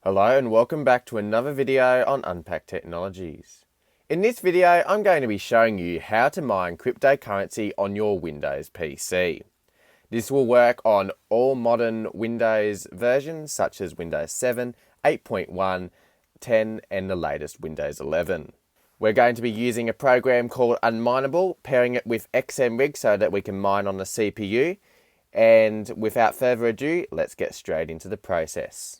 Hello and welcome back to another video on Unpacked Technologies. In this video, I'm going to be showing you how to mine cryptocurrency on your Windows PC. This will work on all modern Windows versions such as Windows 7, 8.1, 10 and the latest Windows 11. We're going to be using a program called Unmineable, pairing it with XMRig so that we can mine on the CPU. And without further ado, let's get straight into the process.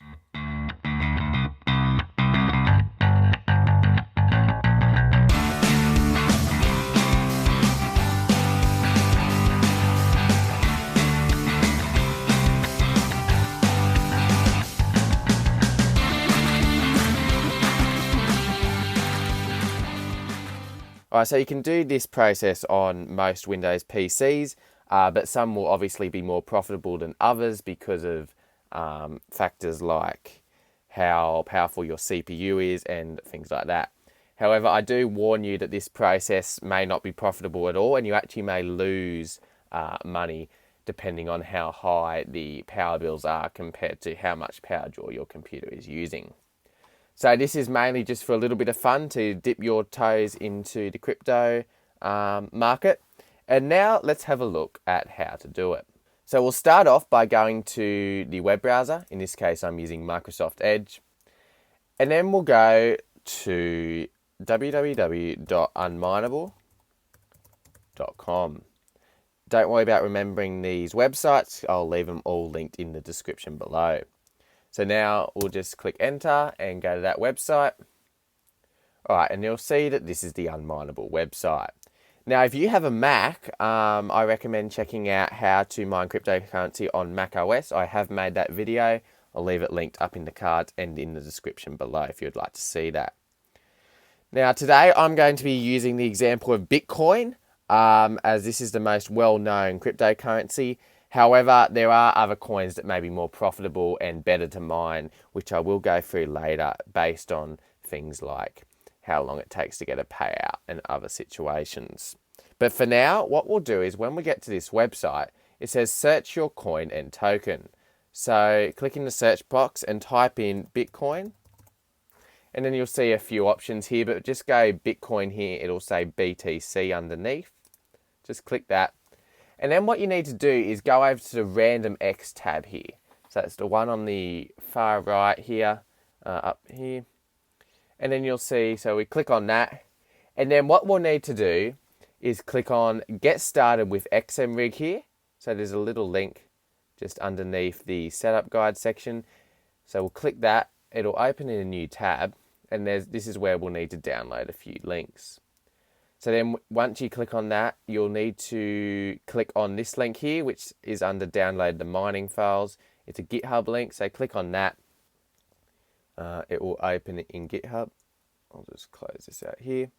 Alright, so you can do this process on most Windows PCs, but some will obviously be more profitable than others because of factors like how powerful your CPU is and things like that. However, I do warn you that this process may not be profitable at all, and you actually may lose money depending on how high the power bills are compared to how much power draw your computer is using. So this is mainly just for a little bit of fun to dip your toes into the crypto market. And now let's have a look at how to do it. So we'll start off by going to the web browser. In this case, I'm using Microsoft Edge. And then we'll go to www.unmineable.com. Don't worry about remembering these websites. I'll leave them all linked in the description below. So now we'll just click enter and go to that website. Alright, and you'll see that this is the Unmineable website. Now, if you have a Mac, I recommend checking out how to mine cryptocurrency on Mac OS. I have made that video. I'll leave it linked up in the cards and in the description below if you'd like to see that. Now, today I'm going to be using the example of Bitcoin, as this is the most well-known cryptocurrency. However, there are other coins that may be more profitable and better to mine, which I will go through later based on things like how long it takes to get a payout and other situations. But for now, what we'll do is when we get to this website, it says search your coin and token. So click in the search box and type in Bitcoin. And then you'll see a few options here, but just go Bitcoin here. It'll say BTC underneath. Just click that. And then what you need to do is go over to the Random X tab here. So it's the one on the far right here, up here. And then you'll see, so we click on that. And then what we'll need to do is click on Get Started with XMRig here. So there's a little link just underneath the Setup Guide section. So we'll click that. It'll open in a new tab. And this is where we'll need to download a few links. So then once you click on that, you'll need to click on this link here, which is under download the mining files. It's a GitHub link, so click on that. It will open it in GitHub. I'll just close this out here.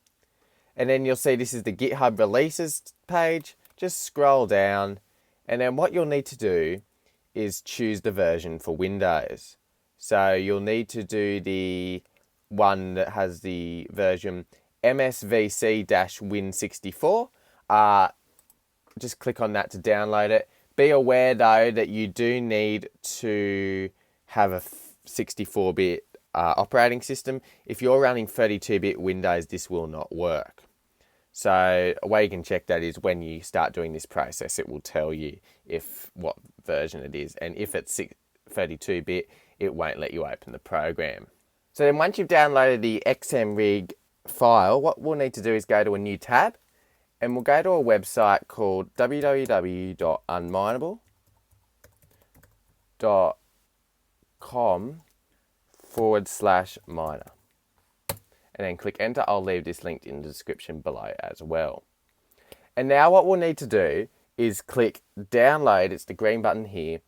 And then you'll see this is the GitHub releases page. Just scroll down. And then what you'll need to do is choose the version for Windows. So you'll need to do the one that has the version MSVC-Win64. Just click on that to download it. Be aware though that you do need to have a 64-bit operating system. If you're running 32-bit Windows, this will not work. So a way you can check that is when you start doing this process, it will tell you what version it is. And if it's 32-bit, it won't let you open the program. So then once you've downloaded the XMRig file, what we'll need to do is go to a new tab and we'll go to a website called www.unmineable.com/miner and then click enter. I'll leave this linked in the description below as well. And now what we'll need to do is click download. It's the green button here.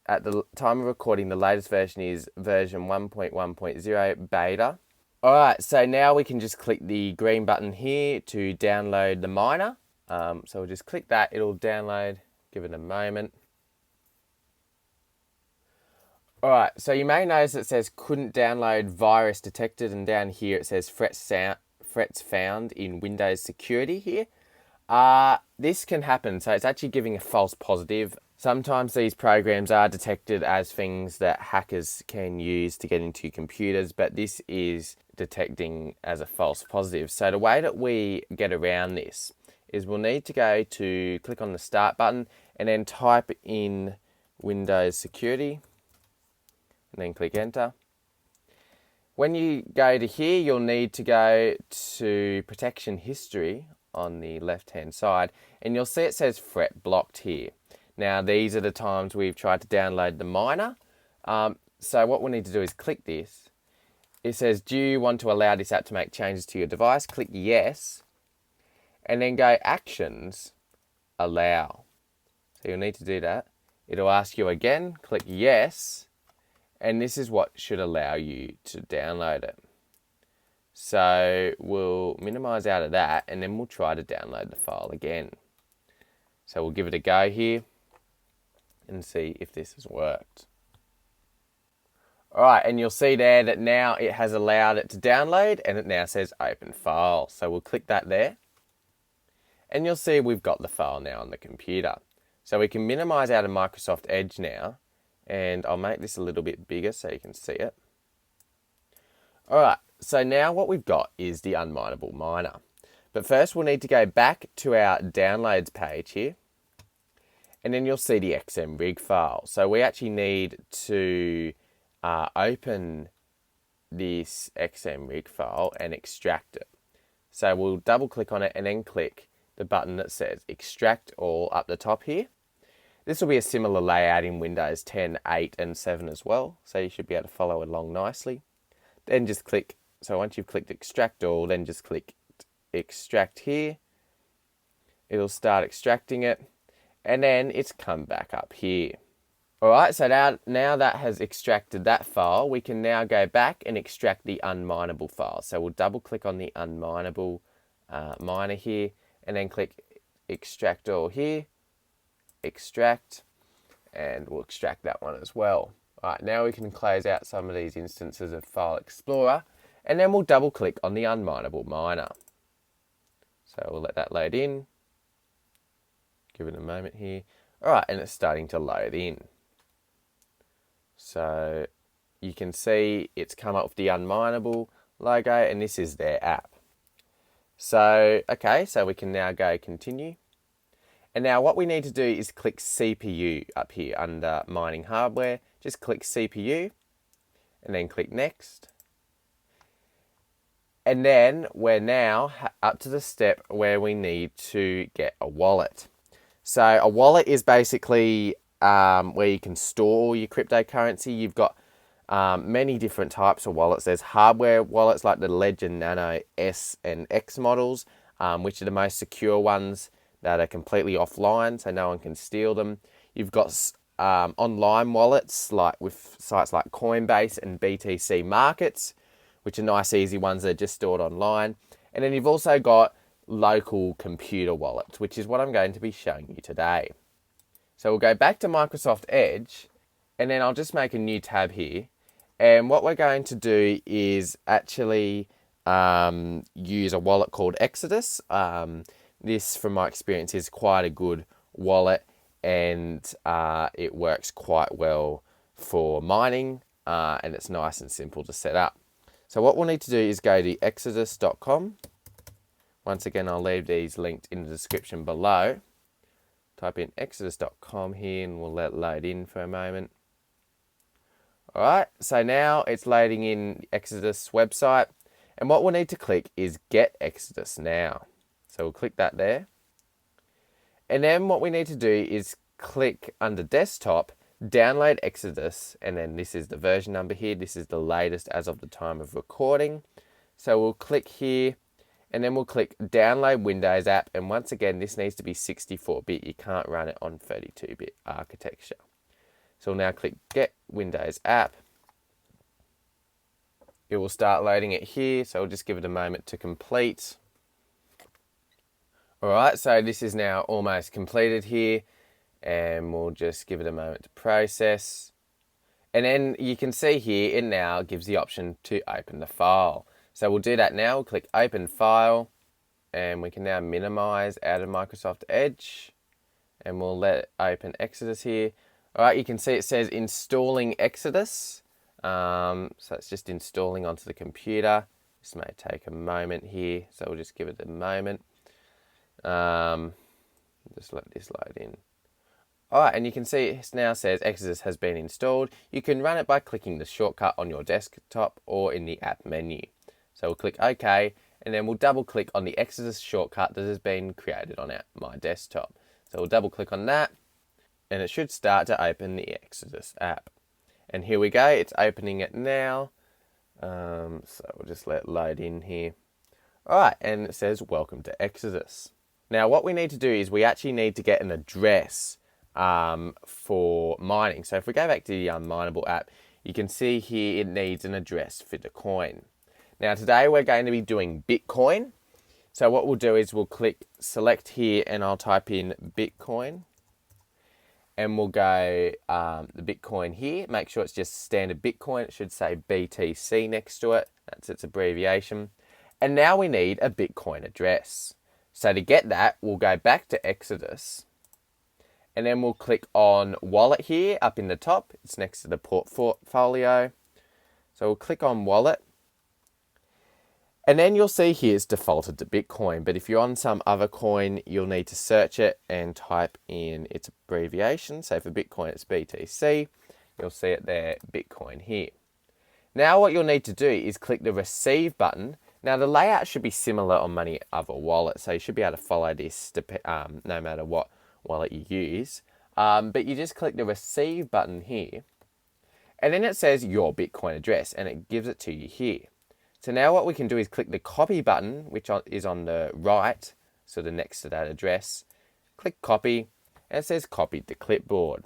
At the time of recording, the latest version is version 1.1.0 beta. Alright, so now we can just click the green button here to download the miner. So we'll just click that, it'll download, give it a moment. Alright, so you may notice it says couldn't download, virus detected, and down here it says threats found in Windows security here. This can happen, so it's actually giving a false positive. Sometimes these programs are detected as things that hackers can use to get into computers, but this is detecting as a false positive. So the way that we get around this is we'll need to go to click on the Start button and then type in Windows Security and then click Enter. When you go to here, you'll need to go to Protection History on the left-hand side, and you'll see it says Threat Blocked here. Now, these are the times we've tried to download the miner. So what we need to do is click this. It says, do you want to allow this app to make changes to your device? Click yes, and then go Actions, Allow. So you'll need to do that. It'll ask you again, click yes, and this is what should allow you to download it. So we'll minimize out of that, and then we'll try to download the file again. So we'll give it a go here and see if this has worked. Alright, and you'll see there that now it has allowed it to download, and it now says Open File. So we'll click that there, and you'll see we've got the file now on the computer. So we can minimize out of Microsoft Edge now, and I'll make this a little bit bigger so you can see it. Alright, so now what we've got is the unmineable miner. But first we'll need to go back to our downloads page here, and then you'll see the XMRig file. So we actually need to open this XMRig file and extract it. So we'll double click on it and then click the button that says Extract All up the top here. This will be a similar layout in Windows 10, 8 and 7 as well, so you should be able to follow along nicely. Then just click, so once you've clicked Extract All, then just click Extract here. It'll start extracting it, and then it's come back up here. Alright, so now that has extracted that file, we can now go back and extract the unmineable file. So we'll double click on the unmineable miner here, and then click Extract All here, Extract, and we'll extract that one as well. Alright, now we can close out some of these instances of File Explorer, and then we'll double click on the unmineable miner. So we'll let that load in. Give it a moment here. Alright, and it's starting to load in. So you can see it's come up with the unmineable logo, and this is their app. So, okay, so we can now go continue. And now what we need to do is click CPU up here under mining hardware. Just click CPU and then click next. And then we're now up to the step where we need to get a wallet. So a wallet is basically where you can store all your cryptocurrency. You've got many different types of wallets. There's hardware wallets like the Ledger Nano S and X models, which are the most secure ones that are completely offline, so no one can steal them. You've got online wallets like with sites like Coinbase and BTC Markets, which are nice, easy ones that are just stored online. And then you've also got local computer wallets, which is what I'm going to be showing you today. So we'll go back to Microsoft Edge, and then I'll just make a new tab here. And what we're going to do is actually use a wallet called Exodus. This, from my experience, is quite a good wallet, and it works quite well for mining, and it's nice and simple to set up. So what we'll need to do is go to exodus.com. Once again, I'll leave these linked in the description below. Type in exodus.com here, and we'll let it load in for a moment. Alright, so now it's loading in the Exodus website, and what we'll need to click is Get Exodus Now. So we'll click that there. And then what we need to do is click under Desktop, Download Exodus, and then this is the version number here. This is the latest as of the time of recording. So we'll click here, and then we'll click Download Windows App, and once again, this needs to be 64-bit. You can't run it on 32-bit architecture. So we'll now click Get Windows App. It will start loading it here, so we'll just give it a moment to complete. Alright, so this is now almost completed here, and we'll just give it a moment to process. And then you can see here, it now gives the option to open the file. So we'll do that now. We'll click Open File, and we can now minimize out of Microsoft Edge, and we'll let it open Exodus here. All right, you can see it says installing Exodus. So it's just installing onto the computer. This may take a moment here, so we'll just give it a moment. Just let this load in. Alright, and you can see it now says Exodus has been installed. You can run it by clicking the shortcut on your desktop or in the app menu. So we'll click OK, and then we'll double click on the Exodus shortcut that has been created on my desktop. So we'll double click on that, and it should start to open the Exodus app. And here we go, it's opening it now. So we'll just let it load in here. Alright, and it says welcome to Exodus. Now what we need to do is we actually need to get an address for mining. So if we go back to the Unmineable app, you can see here it needs an address for the coin. Now today we're going to be doing Bitcoin. So what we'll do is we'll click select here, and I'll type in Bitcoin, and we'll go the Bitcoin here. Make sure it's just standard Bitcoin. It should say BTC next to it. That's its abbreviation. And now we need a Bitcoin address. So to get that, we'll go back to Exodus, and then we'll click on Wallet here up in the top. It's next to the portfolio. So we'll click on Wallet. And then you'll see here it's defaulted to Bitcoin. But if you're on some other coin, you'll need to search it and type in its abbreviation. So for Bitcoin, it's BTC. You'll see it there, Bitcoin here. Now what you'll need to do is click the Receive button. Now the layout should be similar on many other wallets. So you should be able to follow this no matter what wallet you use, but you just click the Receive button here, and then it says your Bitcoin address, and it gives it to you here. So now what we can do is click the Copy button, which is on the right, sort of next to that address. Click Copy, and it says copied to clipboard.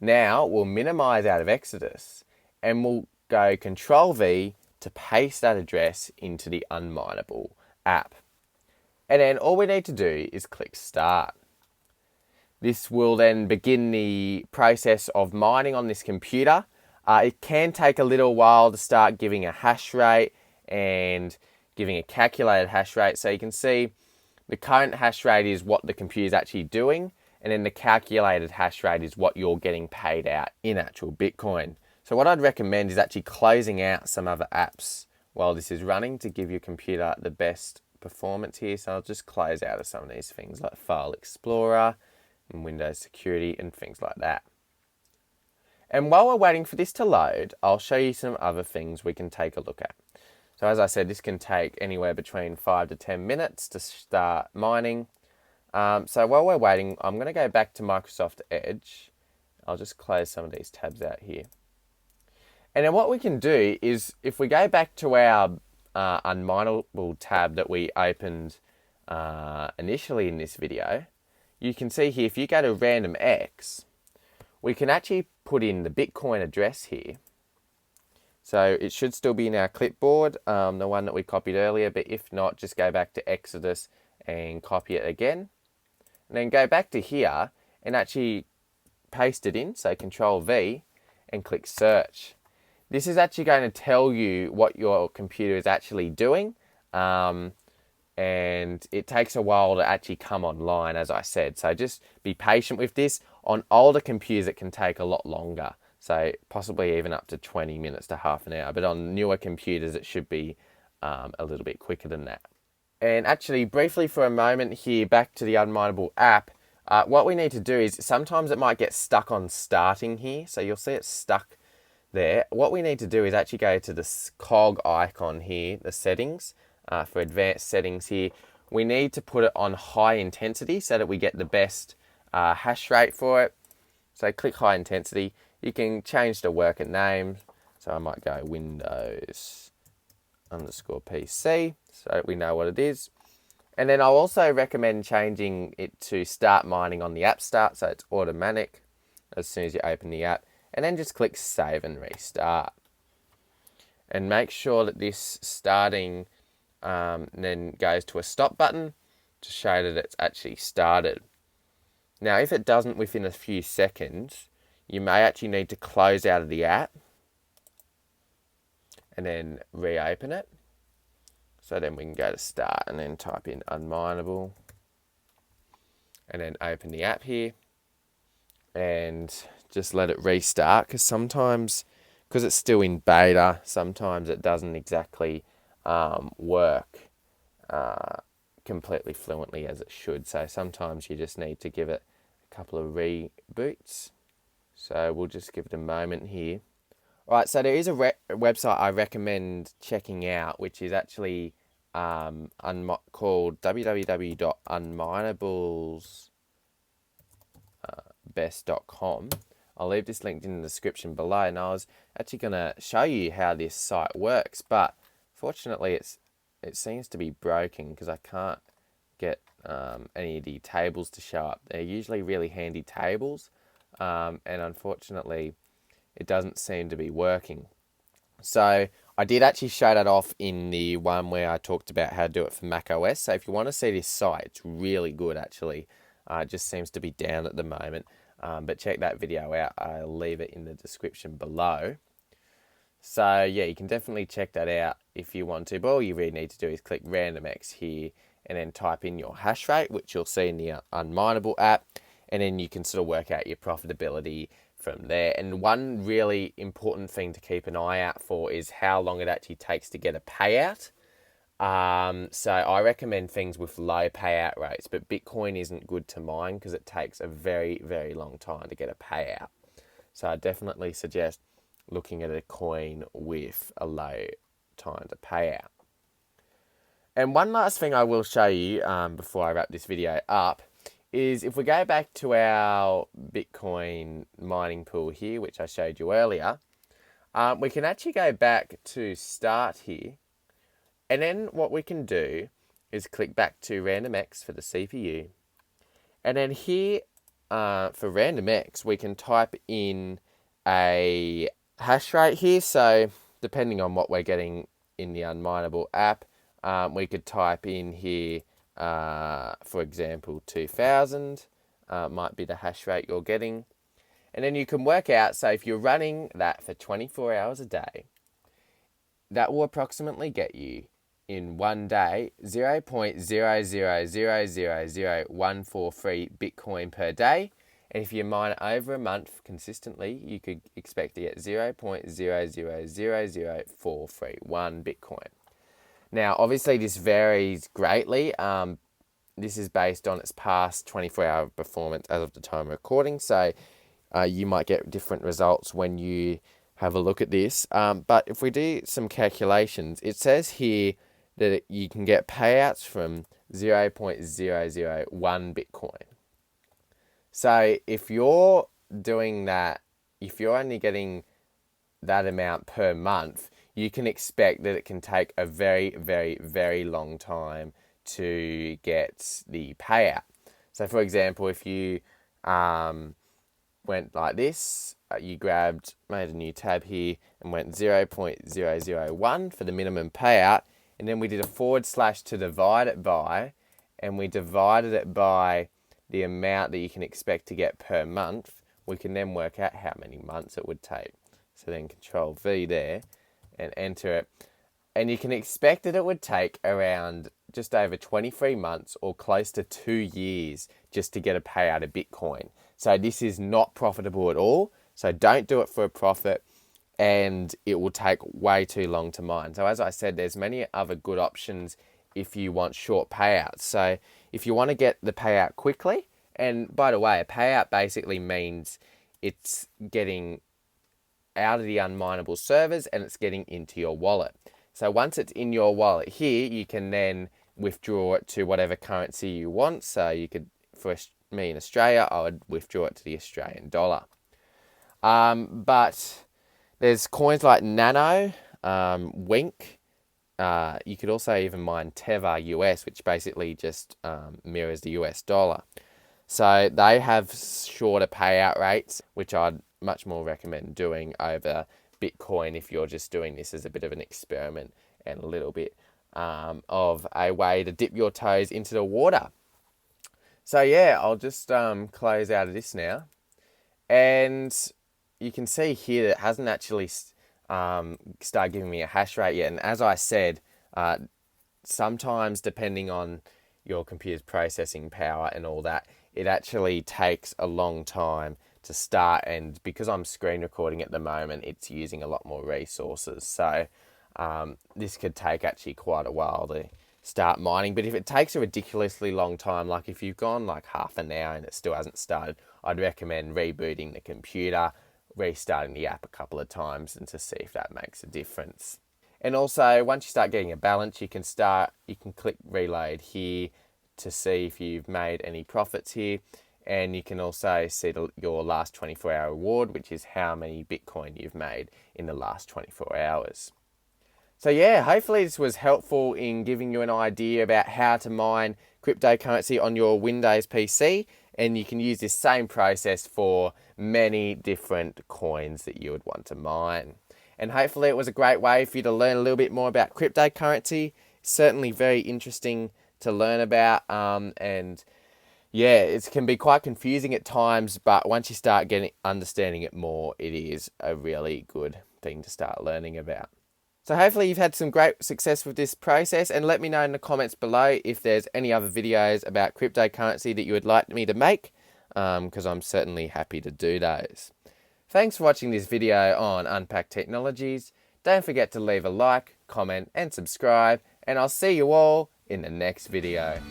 Now we'll minimize out of Exodus, and we'll go Control V to paste that address into the Unmineable app. And then all we need to do is click Start. This will then begin the process of mining on this computer. It can take a little while to start giving a hash rate and giving a calculated hash rate. So you can see the current hash rate is what the computer is actually doing, and then the calculated hash rate is what you're getting paid out in actual Bitcoin. So what I'd recommend is actually closing out some other apps while this is running to give your computer the best performance here. So I'll just close out of some of these things like File Explorer and Windows Security and things like that. And while we're waiting for this to load, I'll show you some other things we can take a look at. So as I said, this can take anywhere between 5 to 10 minutes to start mining. So while we're waiting, I'm going to go back to Microsoft Edge. I'll just close some of these tabs out here. And then what we can do is, if we go back to our Unmineable tab that we opened initially in this video, you can see here, if you go to Random X, we can actually put in the Bitcoin address here. So it should still be in our clipboard, the one that we copied earlier, but if not, just go back to Exodus and copy it again. And then go back to here and actually paste it in, so Control V, and click Search. This is actually going to tell you what your computer is actually doing. And it takes a while to actually come online, as I said. So just be patient with this. On older computers, it can take a lot longer. So possibly even up to 20 minutes to half an hour. But on newer computers, it should be a little bit quicker than that. And actually, briefly for a moment here, back to the Unmineable app, what we need to do is, sometimes it might get stuck on starting here. So you'll see it's stuck there. What we need to do is actually go to this cog icon here, the settings. For advanced settings here, we need to put it on high intensity so that we get the best hash rate for it. So click high intensity. You can change the worker name. So I might go Windows _PC so we know what it is. And then I'll also recommend changing it to start mining on the app start, so it's automatic as soon as you open the app. And then just click save and restart. And make sure that this starting then goes to a stop button to show that it's actually started. Now, if it doesn't within a few seconds, you may actually need to close out of the app and then reopen it. So then we can go to start and then type in Unmineable. and then open the app here and just let it restart, because sometimes, because it's still in beta, sometimes it doesn't exactly work completely fluently as it should. So sometimes you just need to give it a couple of reboots. So we'll just give it a moment here. All right, so there is a website I recommend checking out, which is actually called www.unminablesbest.com. I'll leave this linked in the description below, and I was actually going to show you how this site works, but fortunately it seems to be broken because I can't get any of the tables to show up. They're usually really handy tables, and unfortunately it doesn't seem to be working. So I did actually show that off in the one where I talked about how to do it for Mac OS. So if you want to see this site, it's really good actually. It just seems to be down at the moment. But check that video out. I'll leave it in the description below. So yeah, you can definitely check that out if you want to. But all you really need to do is click RandomX here and then type in your hash rate, which you'll see in the Unmineable app. And then you can sort of work out your profitability from there. And one really important thing to keep an eye out for is how long it actually takes to get a payout. So I recommend things with low payout rates, but Bitcoin isn't good to mine because it takes a very, very long time to get a payout. So I definitely suggest looking at a coin with a low time to pay out. And one last thing I will show you before I wrap this video up is if we go back to our Bitcoin mining pool here, which I showed you earlier, we can actually go back to start here. And then what we can do is click back to RandomX for the CPU. And then here for RandomX, we can type in a hash rate here. So depending on what we're getting in the Unmineable app, we could type in here, for example, 2000 might be the hash rate you're getting. And then you can work out, so if you're running that for 24 hours a day, that will approximately get you in one day 0.000000143 Bitcoin per day. And if you mine it over a month consistently, you could expect to get 0.0000431 Bitcoin. Now, obviously, this varies greatly. This is based on its past 24-hour performance as of the time of recording. So you might get different results when you have a look at this. But if we do some calculations, it says here that you can get payouts from 0.001 Bitcoin. So if you're doing that, if you're only getting that amount per month, you can expect that it can take a very, very, very long time to get the payout. So for example, if you went like this, you made a new tab here and went 0.001 for the minimum payout, and then we did a / to divide it by, and we divided it by the amount that you can expect to get per month, we can then work out how many months it would take. So then Control V there and enter it. And you can expect that it would take around just over 23 months or close to 2 years just to get a payout of Bitcoin. So this is not profitable at all. So don't do it for a profit, and it will take way too long to mine. So as I said, there's many other good options if you want short payouts. So if you want to get the payout quickly, and by the way, a payout basically means it's getting out of the unmineable servers and it's getting into your wallet. So once it's in your wallet here, you can then withdraw it to whatever currency you want. So you could, for me in Australia, I would withdraw it to the Australian dollar. But there's coins like Nano, Wink. You could also even mine Tether US, which basically just mirrors the US dollar. So they have shorter payout rates, which I'd much more recommend doing over Bitcoin if you're just doing this as a bit of an experiment and a little bit of a way to dip your toes into the water. So yeah, I'll just close out of this now. And you can see here that it hasn't actually started giving me a hash rate yet. And as I said, sometimes depending on your computer's processing power and all that, it actually takes a long time to start, and because I'm screen recording at the moment, it's using a lot more resources. So this could take actually quite a while to start mining. But if it takes a ridiculously long time, like if you've gone like half an hour and it still hasn't started, I'd recommend rebooting the computer, restarting the app a couple of times, and to see if that makes a difference. And also, once you start getting a balance, you can click reload here to see if you've made any profits here. And you can also see your last 24-hour reward, which is how many Bitcoin you've made in the last 24 hours. So yeah, hopefully this was helpful in giving you an idea about how to mine cryptocurrency on your Windows PC. And you can use this same process for many different coins that you would want to mine. And hopefully it was a great way for you to learn a little bit more about cryptocurrency. Certainly very interesting to learn about. And yeah, it can be quite confusing at times, but once you start understanding it more, it is a really good thing to start learning about. So hopefully you've had some great success with this process, and let me know in the comments below if there's any other videos about cryptocurrency that you would like me to make, because I'm certainly happy to do those. Thanks for watching this video on Unpacked Technologies. Don't forget to leave a like, comment and subscribe, and I'll see you all in the next video.